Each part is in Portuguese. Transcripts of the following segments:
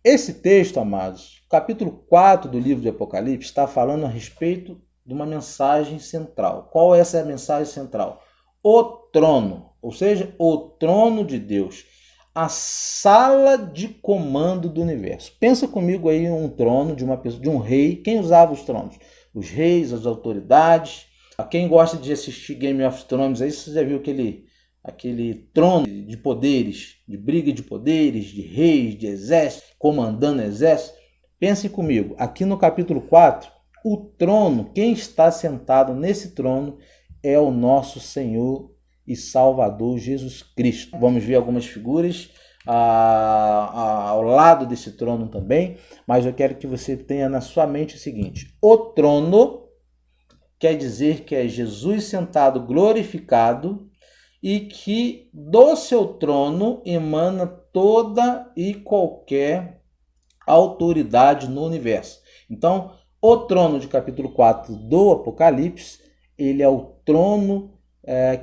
Esse texto, amados, capítulo 4 do livro de Apocalipse, está falando a respeito de uma mensagem central. Qual é essa mensagem central? O trono, ou seja, o trono de Deus, a sala de comando do universo. Pensa comigo aí em um trono de uma pessoa, de um rei. Quem usava os tronos? Os reis, as autoridades. Quem gosta de assistir Game of Thrones, aí você já viu aquele trono de poderes, de briga de poderes, de reis, de exército, comandando exército. Pense comigo, aqui no capítulo 4, o trono, quem está sentado nesse trono é o nosso Senhor e Salvador Jesus Cristo. Vamos ver algumas figuras ao lado desse trono também, mas eu quero que você tenha na sua mente o seguinte: o trono quer dizer que é Jesus sentado glorificado e que do seu trono emana toda e qualquer autoridade no universo. Então, o trono de capítulo 4 do Apocalipse, ele é o trono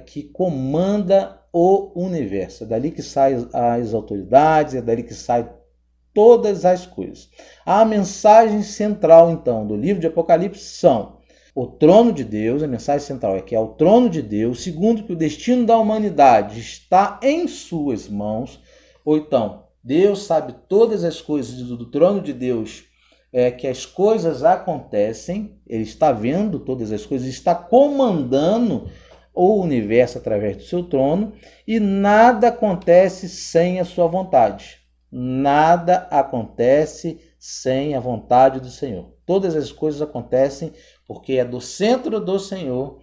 que comanda o universo. É dali que saem as autoridades, é dali que saem todas as coisas. A mensagem central, então, do livro de Apocalipse são o trono de Deus. A mensagem central é que é o trono de Deus, segundo, que o destino da humanidade está em suas mãos, ou então, Deus sabe todas as coisas do trono de Deus, que as coisas acontecem, ele está vendo todas as coisas, está comandando o universo através do seu trono, e nada acontece sem a sua vontade. Nada acontece sem a vontade do Senhor. Todas as coisas acontecem porque é do centro do Senhor,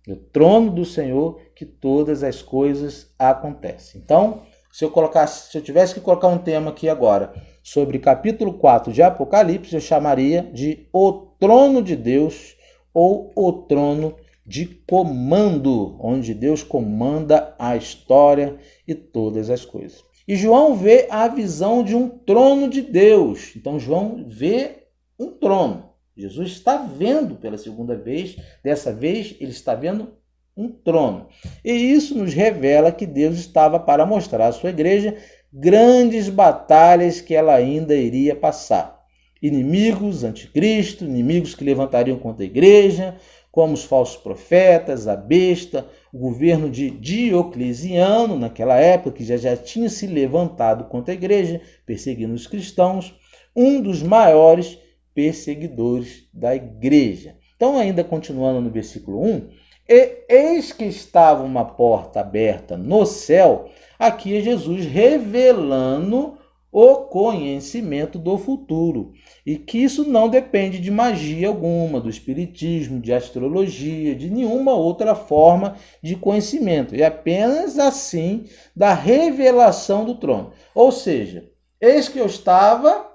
do trono do Senhor, que todas as coisas acontecem. Então, se eu tivesse que colocar um tema aqui agora sobre capítulo 4 de Apocalipse, eu chamaria de o trono de Deus ou o trono de comando, onde Deus comanda a história e todas as coisas. E João vê a visão de um trono de Deus. Então, João vê um trono. Jesus está vendo pela segunda vez, dessa vez ele está vendo um trono. E isso nos revela que Deus estava para mostrar à sua igreja grandes batalhas que ela ainda iria passar. Inimigos, anticristo, inimigos que levantariam contra a igreja, como os falsos profetas, a besta, o governo de Diocleciano, naquela época, que já tinha se levantado contra a igreja, perseguindo os cristãos, um dos maiores perseguidores da igreja. Então, ainda continuando no versículo 1, e eis que estava uma porta aberta no céu, aqui é Jesus revelando o conhecimento do futuro, e que isso não depende de magia alguma, do espiritismo, de astrologia, de nenhuma outra forma de conhecimento, é apenas assim da revelação do trono. Ou seja, eis que estava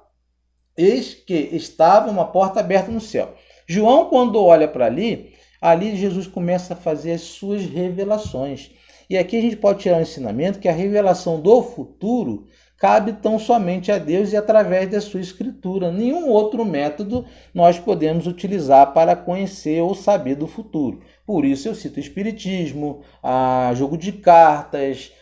uma porta aberta no céu. João, quando olha para ali Jesus começa a fazer as suas revelações. E aqui a gente pode tirar o ensinamento que a revelação do futuro cabe tão somente a Deus e através da sua escritura. Nenhum outro método nós podemos utilizar para conhecer ou saber do futuro. Por isso eu cito o espiritismo, jogo de cartas,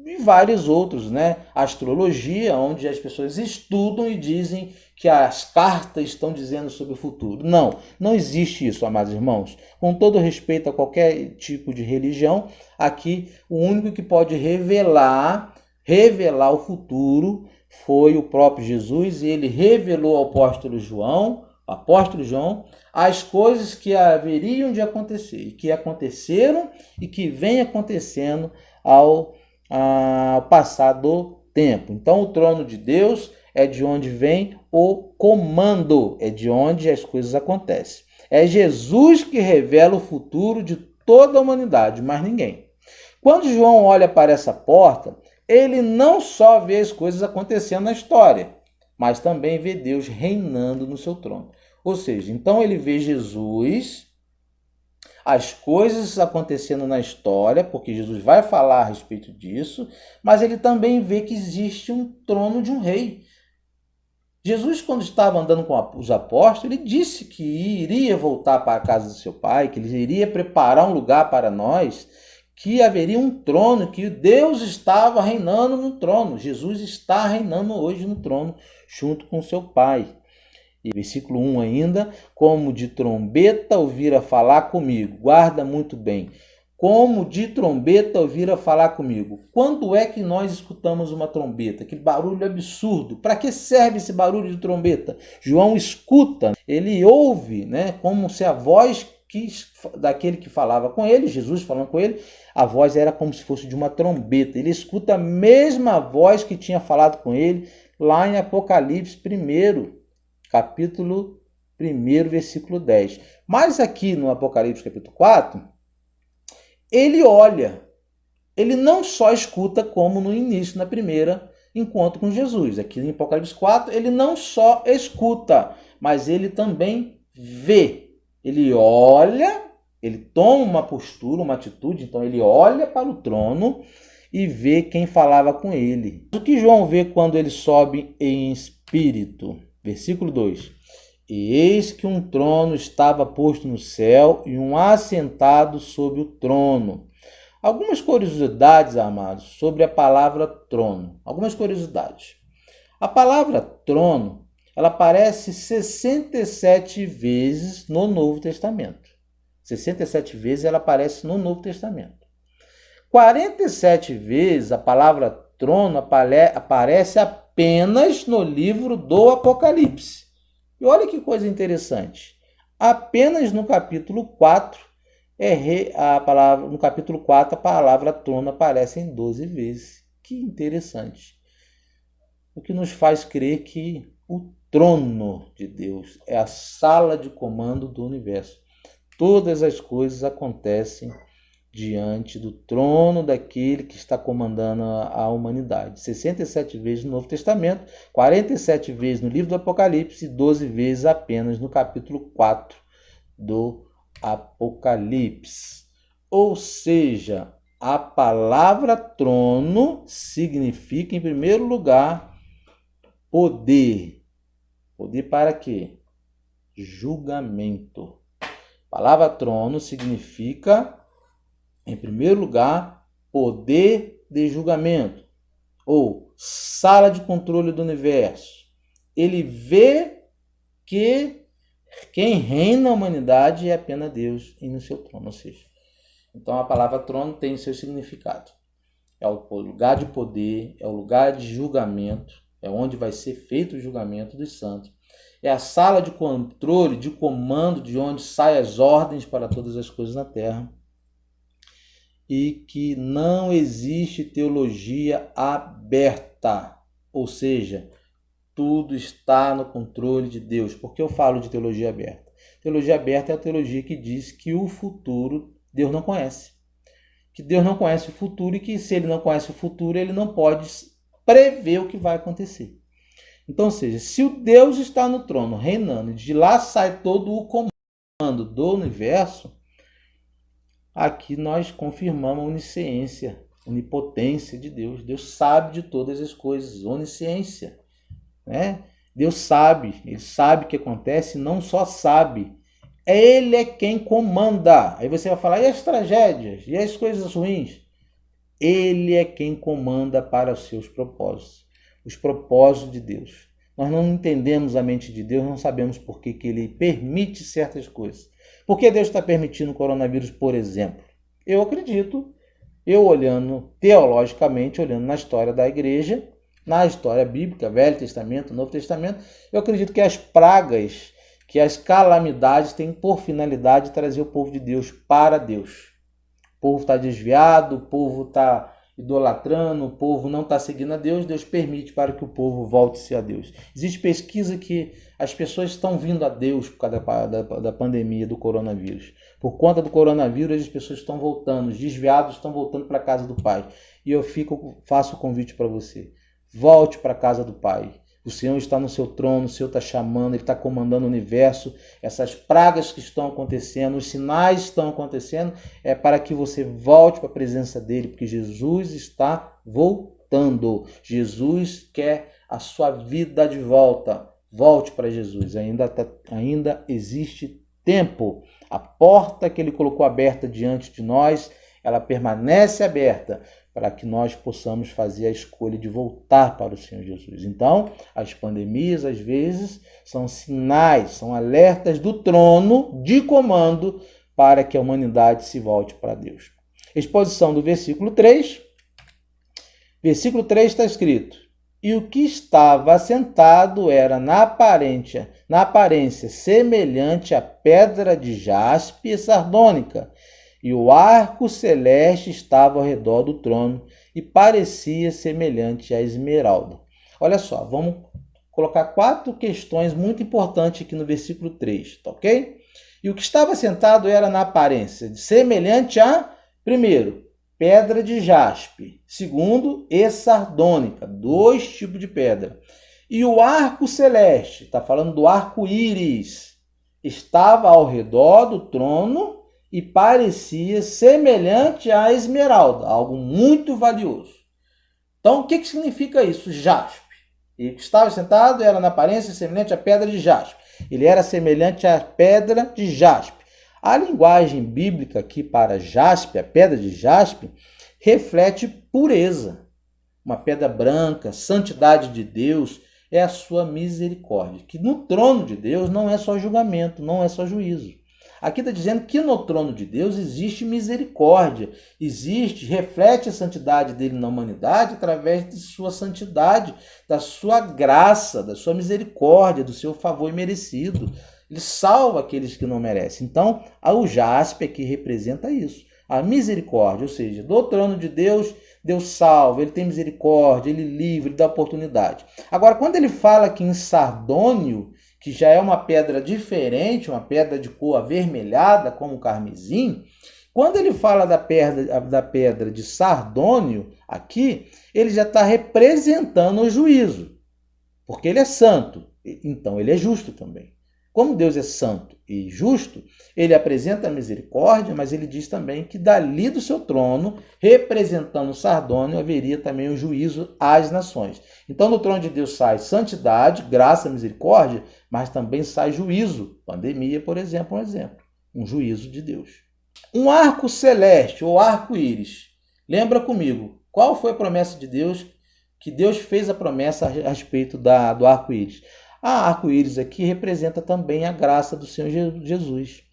e vários outros, né? Astrologia, onde as pessoas estudam e dizem que as cartas estão dizendo sobre o futuro. Não existe isso, amados irmãos. Com todo respeito a qualquer tipo de religião, aqui o único que pode revelar o futuro foi o próprio Jesus, e ele revelou ao apóstolo João, as coisas que haveriam de acontecer, e que aconteceram e que vem acontecendo ao passar do tempo. Então, o trono de Deus é de onde vem o comando, é de onde as coisas acontecem. É Jesus que revela o futuro de toda a humanidade, mais ninguém. Quando João olha para essa porta, ele não só vê as coisas acontecendo na história, mas também vê Deus reinando no seu trono. Ou seja, então ele vê Jesus, as coisas acontecendo na história, porque Jesus vai falar a respeito disso, mas ele também vê que existe um trono de um rei. Jesus, quando estava andando com os apóstolos, ele disse que iria voltar para a casa do seu pai, que ele iria preparar um lugar para nós, que haveria um trono, que Deus estava reinando no trono. Jesus está reinando hoje no trono, junto com seu Pai. E versículo 1 ainda, como de trombeta ouvira falar comigo. Guarda muito bem. Como de trombeta ouvira falar comigo. Quando é que nós escutamos uma trombeta? Que barulho absurdo. Para que serve esse barulho de trombeta? João escuta, ele ouve, né, como se a voz daquele que falava com ele, Jesus falando com ele, a voz era como se fosse de uma trombeta. Ele escuta a mesma voz que tinha falado com ele lá em Apocalipse 1, capítulo 1, versículo 10. Mas aqui no Apocalipse capítulo 4, ele olha. Ele não só escuta como no início, na primeira encontro com Jesus. Aqui em Apocalipse 4, ele não só escuta, mas ele também vê. Ele olha, ele toma uma postura, uma atitude, então ele olha para o trono e vê quem falava com ele. O que João vê quando ele sobe em espírito? Versículo 2. E eis que um trono estava posto no céu e um assentado sobre o trono. Algumas curiosidades, amados, sobre a palavra trono. Algumas curiosidades. A palavra trono, ela aparece 67 vezes no Novo Testamento. 67 vezes ela aparece no Novo Testamento. 47 vezes a palavra trono aparece apenas no livro do Apocalipse. E olha que coisa interessante. Apenas no capítulo 4, no capítulo 4 a palavra trono aparece em 12 vezes. Que interessante. O que nos faz crer que o trono de Deus é a sala de comando do universo. Todas as coisas acontecem diante do trono daquele que está comandando a humanidade. 67 vezes no Novo Testamento, 47 vezes no livro do Apocalipse e 12 vezes apenas no capítulo 4 do Apocalipse. Ou seja, a palavra trono significa, em primeiro lugar, poder. Poder para quê? Julgamento. A palavra trono significa, em primeiro lugar, poder de julgamento, ou sala de controle do universo. Ele vê que quem reina a humanidade é apenas Deus e no seu trono. Ou seja, então a palavra trono tem seu significado. É o lugar de poder, é o lugar de julgamento, é onde vai ser feito o julgamento dos santos. É a sala de controle, de comando, de onde saem as ordens para todas as coisas na terra. E que não existe teologia aberta. Ou seja, tudo está no controle de Deus. Por que eu falo de teologia aberta? Teologia aberta é a teologia que diz que o futuro Deus não conhece. Que Deus não conhece o futuro e que se ele não conhece o futuro, ele não pode prever o que vai acontecer. Então, ou seja, se o Deus está no trono, reinando, e de lá sai todo o comando do universo, aqui nós confirmamos a onisciência, onipotência de Deus. Deus sabe de todas as coisas, onisciência, né? Deus sabe, ele sabe o que acontece, não só sabe, ele é quem comanda. Aí você vai falar, e as tragédias, e as coisas ruins? Ele é quem comanda para os seus propósitos, os propósitos de Deus. Nós não entendemos a mente de Deus, não sabemos por que ele permite certas coisas. Por que Deus está permitindo o coronavírus, por exemplo? Eu acredito, eu olhando teologicamente, olhando na história da igreja, na história bíblica, Velho Testamento, Novo Testamento, eu acredito que as pragas, que as calamidades têm por finalidade trazer o povo de Deus para Deus. O povo está desviado, o povo está idolatrando, o povo não está seguindo a Deus, Deus permite para que o povo volte-se a Deus. Existe pesquisa que as pessoas estão vindo a Deus por causa da pandemia do coronavírus. Por conta do coronavírus, as pessoas estão voltando, os desviados estão voltando para a casa do Pai. E eu faço o convite para você. Volte para a casa do Pai. O Senhor está no seu trono, o Senhor está chamando, Ele está comandando o universo. Essas pragas que estão acontecendo, os sinais que estão acontecendo, é para que você volte para a presença dEle, porque Jesus está voltando. Jesus quer a sua vida de volta. Volte para Jesus, ainda existe tempo. A porta que Ele colocou aberta diante de nós, ela permanece aberta para que nós possamos fazer a escolha de voltar para o Senhor Jesus. Então, as pandemias, às vezes, são sinais, são alertas do trono de comando para que a humanidade se volte para Deus. Exposição do versículo 3. Versículo 3 está escrito: e o que estava assentado era na aparência semelhante à pedra de jaspe e sardônica, e o arco celeste estava ao redor do trono e parecia semelhante à esmeralda. Olha só, vamos colocar 4 questões muito importantes aqui no versículo 3, tá ok? E o que estava sentado era na aparência semelhante a, primeiro, pedra de jaspe, segundo, e sardônica, 2 tipos de pedra. E o arco celeste, está falando do arco-íris, estava ao redor do trono e parecia semelhante à esmeralda, algo muito valioso. Então, o que significa isso? Jaspe. E o que estava sentado era na aparência semelhante à pedra de jaspe. Ele era semelhante à pedra de jaspe. A linguagem bíblica aqui para jaspe, a pedra de jaspe, reflete pureza. Uma pedra branca, santidade de Deus, é a sua misericórdia. Que no trono de Deus não é só julgamento, não é só juízo. Aqui está dizendo que no trono de Deus existe misericórdia, reflete a santidade dele na humanidade através de sua santidade, da sua graça, da sua misericórdia, do seu favor imerecido. Ele salva aqueles que não merecem. Então, o jaspe aqui representa isso, a misericórdia, ou seja, do trono de Deus, Deus salva, ele tem misericórdia, ele livra, ele dá oportunidade. Agora, quando ele fala aqui em sardônio, que já é uma pedra diferente, uma pedra de cor avermelhada, como o carmesim, quando ele fala da pedra de sardônio, aqui, ele já está representando o juízo, porque ele é santo, então ele é justo também. Como Deus é santo e justo, ele apresenta a misericórdia, mas ele diz também que dali do seu trono, representando o sardônio, haveria também o juízo às nações. Então, do trono de Deus sai santidade, graça, misericórdia, mas também sai juízo. Pandemia, por exemplo, um juízo de Deus. Um arco celeste, ou arco-íris. Lembra comigo, qual foi a promessa de Deus? Que Deus fez a promessa a respeito do arco-íris. A arco-íris aqui representa também a graça do Senhor Jesus.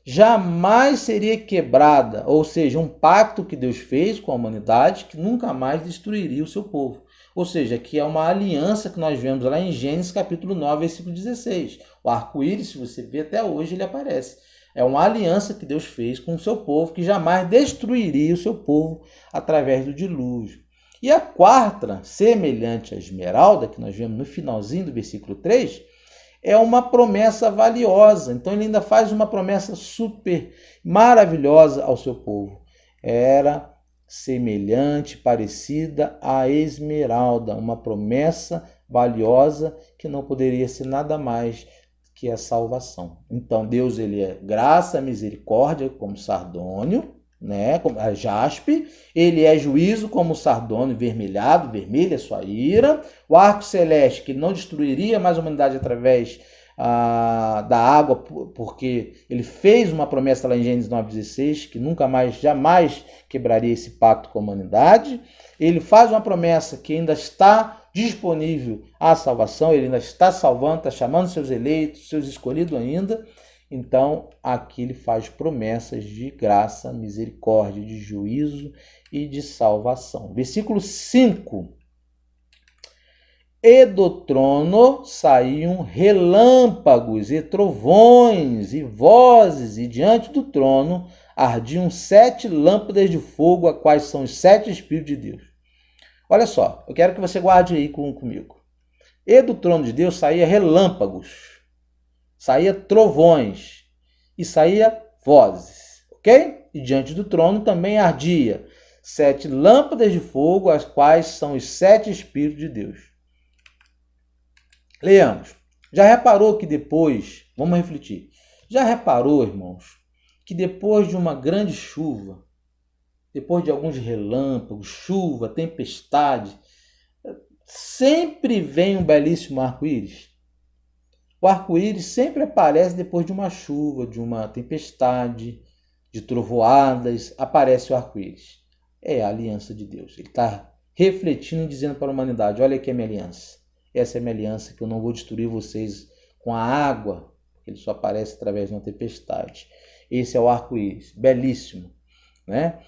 Jamais seria quebrada, ou seja, um pacto que Deus fez com a humanidade que nunca mais destruiria o seu povo. Ou seja, aqui é uma aliança que nós vemos lá em Gênesis capítulo 9, versículo 16. O arco-íris, se você vê até hoje, ele aparece. É uma aliança que Deus fez com o seu povo que jamais destruiria o seu povo através do dilúvio. E a 4ª, semelhante à esmeralda, que nós vemos no finalzinho do versículo 3, é uma promessa valiosa. Então ele ainda faz uma promessa super maravilhosa ao seu povo. Era semelhante, parecida à esmeralda, uma promessa valiosa que não poderia ser nada mais que a salvação. Então Deus, ele é graça, misericórdia, como sardônio, como a jaspe, ele é juízo como o sardônio vermelhado, vermelha é sua ira, o arco celeste, que ele não destruiria mais a humanidade através da água, porque ele fez uma promessa lá em Gênesis 9,16, que nunca mais, jamais quebraria esse pacto com a humanidade. Ele faz uma promessa que ainda está disponível à salvação, ele ainda está salvando, está chamando seus eleitos, seus escolhidos ainda. Então, aqui ele faz promessas de graça, misericórdia, de juízo e de salvação. Versículo 5. E do trono saíam relâmpagos e trovões e vozes, e diante do trono ardiam 7 lâmpadas de fogo, a quais são os 7 Espíritos de Deus. Olha só, eu quero que você guarde aí comigo. E do trono de Deus saía relâmpagos, saía trovões e saía vozes, ok? E diante do trono também ardia 7 lâmpadas de fogo, as quais são os 7 Espíritos de Deus. Leamos. Já reparou que depois, vamos refletir, já reparou, irmãos, que depois de uma grande chuva, depois de alguns relâmpagos, chuva, tempestade, sempre vem um belíssimo arco-íris? O arco-íris sempre aparece depois de uma chuva, de uma tempestade, de trovoadas, aparece o arco-íris. É a aliança de Deus. Ele está refletindo e dizendo para a humanidade: olha aqui a minha aliança. Essa é a minha aliança, que eu não vou destruir vocês com a água, porque ele só aparece através de uma tempestade. Esse é o arco-íris, belíssimo, né?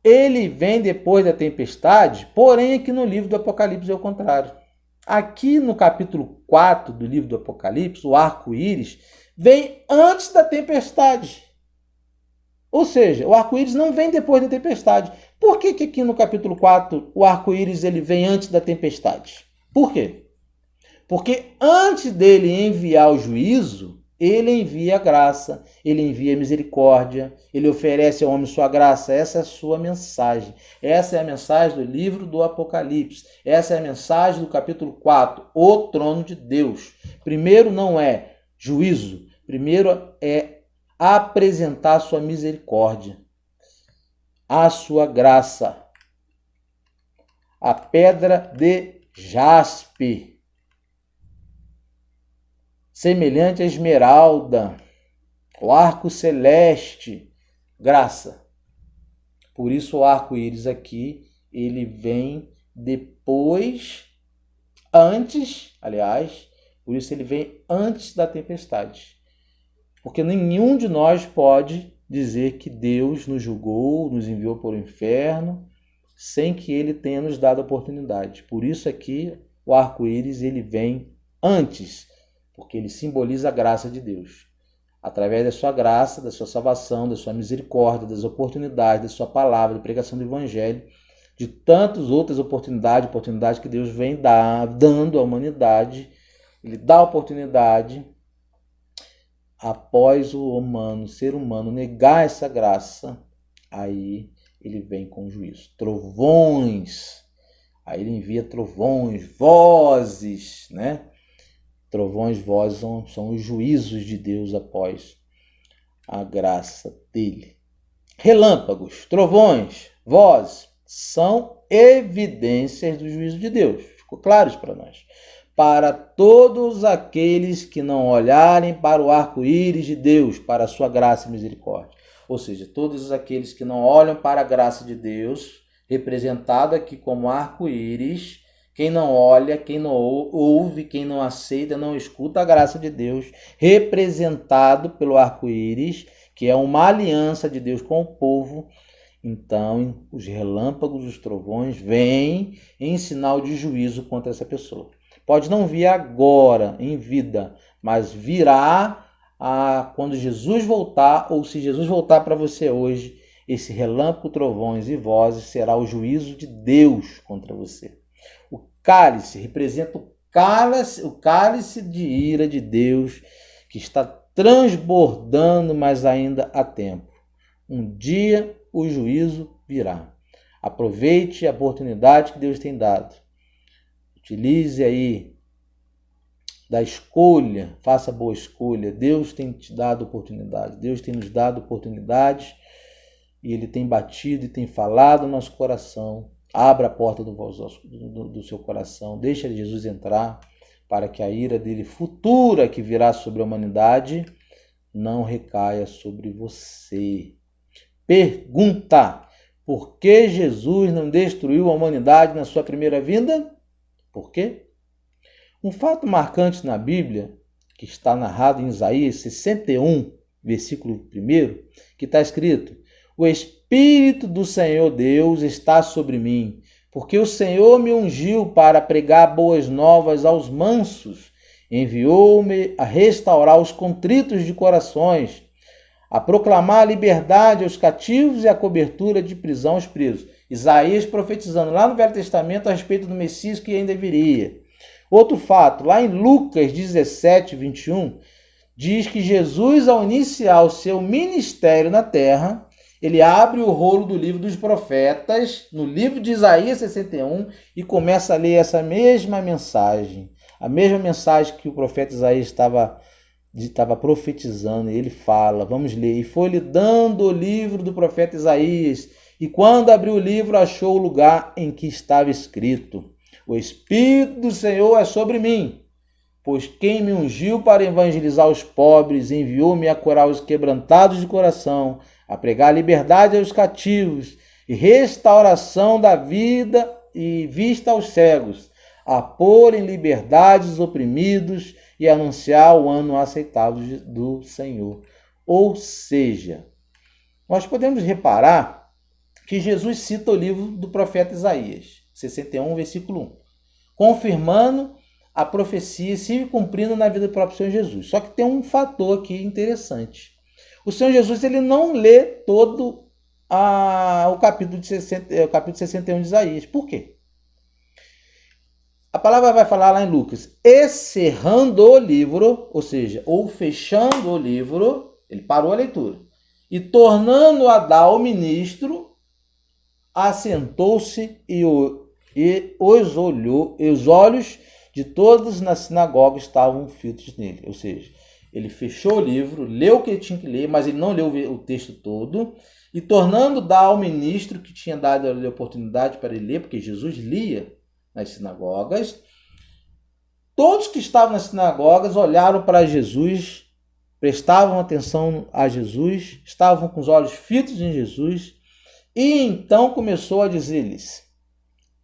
Ele vem depois da tempestade, porém aqui no livro do Apocalipse é o contrário. Aqui no capítulo 4 do livro do Apocalipse, o arco-íris vem antes da tempestade. Ou seja, o arco-íris não vem depois da tempestade. Por que aqui no capítulo 4 o arco-íris ele vem antes da tempestade? Por quê? Porque antes dele enviar o juízo, ele envia a graça, ele envia a misericórdia, ele oferece ao homem sua graça. Essa é a sua mensagem. Essa é a mensagem do livro do Apocalipse. Essa é a mensagem do capítulo 4, o trono de Deus. Primeiro não é juízo, primeiro é apresentar a sua misericórdia, a sua graça. A pedra de jaspe, semelhante à esmeralda, o arco celeste, graça. Por isso o arco-íris aqui, ele vem depois, por isso ele vem antes da tempestade. Porque nenhum de nós pode dizer que Deus nos julgou, nos enviou para o inferno, sem que ele tenha nos dado a oportunidade. Por isso aqui o arco-íris ele vem antes, porque ele simboliza a graça de Deus. Através da sua graça, da sua salvação, da sua misericórdia, das oportunidades, da sua palavra, da pregação do evangelho, de tantas outras oportunidades que Deus vem dando à humanidade. Ele dá a oportunidade após o ser humano negar essa graça, aí ele vem com juízo. Trovões, aí ele envia trovões, vozes, né? Trovões, vozes são os juízos de Deus após a graça dele. Relâmpagos, trovões, vozes são evidências do juízo de Deus. Ficou claro isso para nós? Para todos aqueles que não olharem para o arco-íris de Deus, para a sua graça e misericórdia. Ou seja, todos aqueles que não olham para a graça de Deus, representado aqui como arco-íris, quem não olha, quem não ouve, quem não aceita, não escuta a graça de Deus, representado pelo arco-íris, que é uma aliança de Deus com o povo. Então, os relâmpagos, os trovões vêm em sinal de juízo contra essa pessoa. Pode não vir agora, em vida, mas virá quando Jesus voltar, ou se Jesus voltar para você hoje, esse relâmpago, trovões e vozes será o juízo de Deus contra você. O cálice representa o cálice de ira de Deus que está transbordando, mas ainda há tempo. Um dia o juízo virá. Aproveite a oportunidade que Deus tem dado. Utilize aí da escolha, faça boa escolha. Deus tem te dado oportunidade, Deus tem nos dado oportunidades e Ele tem batido e tem falado no nosso coração. Abra a porta do seu coração, deixa Jesus entrar para que a ira dele futura que virá sobre a humanidade não recaia sobre você. Pergunta: por que Jesus não destruiu a humanidade na sua primeira vinda? Por quê? Um fato marcante na Bíblia, que está narrado em Isaías 61, versículo 1, que está escrito: o Espírito do Senhor Deus está sobre mim, porque o Senhor me ungiu para pregar boas novas aos mansos, enviou-me a restaurar os contritos de corações, a proclamar a liberdade aos cativos e a cobertura de prisão aos presos. Isaías profetizando lá no Velho Testamento a respeito do Messias que ainda viria. Outro fato, lá em Lucas 17, 21, diz que Jesus, ao iniciar o seu ministério na terra, ele abre o rolo do livro dos profetas, no livro de Isaías 61, e começa a ler essa mesma mensagem. A mesma mensagem que o profeta Isaías estava profetizando, e ele fala, vamos ler: e foi-lhe dando o livro do profeta Isaías, e quando abriu o livro, achou o lugar em que estava escrito: o Espírito do Senhor é sobre mim, pois quem me ungiu para evangelizar os pobres, enviou-me a curar os quebrantados de coração, a pregar liberdade aos cativos e restauração da vida e vista aos cegos, a pôr em liberdade os oprimidos e anunciar o ano aceitável do Senhor. Ou seja, nós podemos reparar que Jesus cita o livro do profeta Isaías, 61, versículo 1, confirmando a profecia se cumprindo na vida do próprio Senhor Jesus. Só que tem um fator aqui interessante. O Senhor Jesus ele não lê todo o capítulo 61 de Isaías. Por quê? A palavra vai falar lá em Lucas, encerrando o livro, ou seja, ou fechando o livro, ele parou a leitura, e tornando a dar ao ministro, assentou-se e os olhos de todos na sinagoga estavam fitos nele. Ou seja, ele fechou o livro, leu o que ele tinha que ler, mas ele não leu o texto todo, e tornando dar ao ministro que tinha dado a oportunidade para ele ler, porque Jesus lia nas sinagogas, todos que estavam nas sinagogas olharam para Jesus, prestavam atenção a Jesus, estavam com os olhos fitos em Jesus, e então começou a dizer-lhes: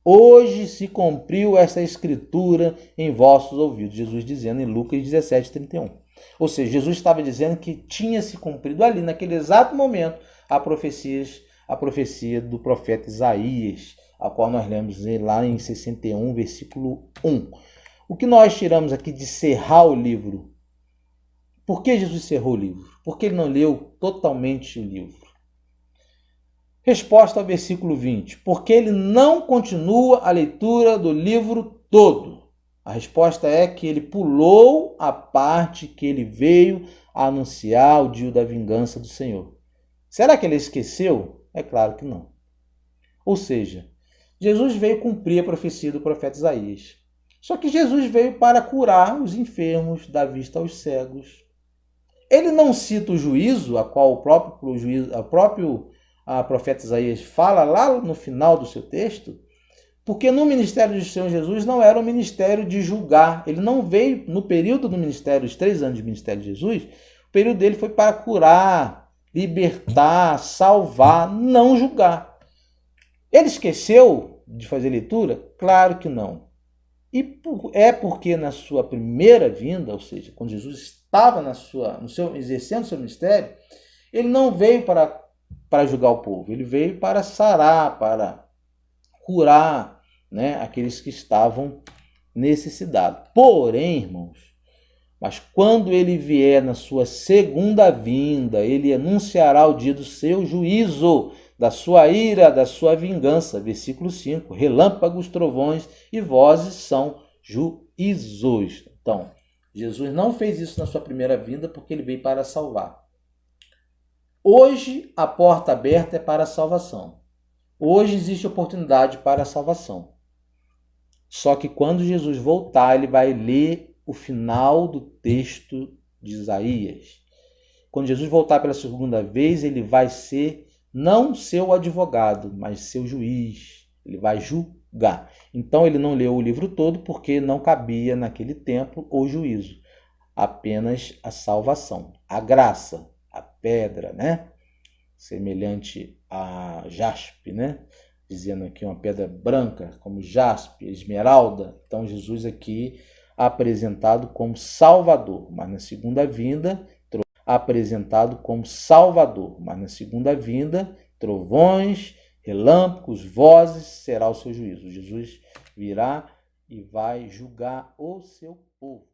hoje se cumpriu essa escritura em vossos ouvidos. Jesus dizendo em Lucas 17, 31. Ou seja, Jesus estava dizendo que tinha se cumprido ali, naquele exato momento, a profecia do profeta Isaías, a qual nós lemos lá em 61, versículo 1. O que nós tiramos aqui de cerrar o livro? Por que Jesus cerrou o livro? Porque ele não leu totalmente o livro. Resposta ao versículo 20. Porque ele não continua a leitura do livro todo. A resposta é que ele pulou a parte que ele veio a anunciar o dia da vingança do Senhor. Será que ele esqueceu? É claro que não. Ou seja, Jesus veio cumprir a profecia do profeta Isaías. Só que Jesus veio para curar os enfermos, dar vista aos cegos. Ele não cita o juízo, a qual o próprio profeta Isaías fala lá no final do seu texto, porque no ministério do Senhor Jesus não era um ministério de julgar. Ele não veio, no período do ministério, os 3 anos de ministério de Jesus, o período dele foi para curar, libertar, salvar, não julgar. Ele esqueceu de fazer leitura? Claro que não. E é porque na sua primeira vinda, ou seja, quando Jesus estava exercendo o seu ministério, ele não veio para julgar o povo, ele veio para sarar, para curar, né, aqueles que estavam necessitados. Porém, irmãos, mas quando ele vier na sua segunda vinda, ele anunciará o dia do seu juízo, da sua ira, da sua vingança. Versículo 5. Relâmpagos, trovões e vozes são juízos. Então, Jesus não fez isso na sua primeira vinda porque ele veio para salvar. Hoje, a porta aberta é para a salvação. Hoje existe oportunidade para a salvação. Só que quando Jesus voltar, ele vai ler o final do texto de Isaías. Quando Jesus voltar pela segunda vez, ele vai ser não seu advogado, mas seu juiz. Ele vai julgar. Então ele não leu o livro todo porque não cabia naquele tempo o juízo. Apenas a salvação, a graça, a pedra, né? Semelhante a jaspe, né? Dizendo aqui uma pedra branca, como jaspe, esmeralda. Então Jesus aqui apresentado como Salvador, mas na segunda vinda trovões, relâmpagos, vozes, será o seu juízo. Jesus virá e vai julgar o seu povo.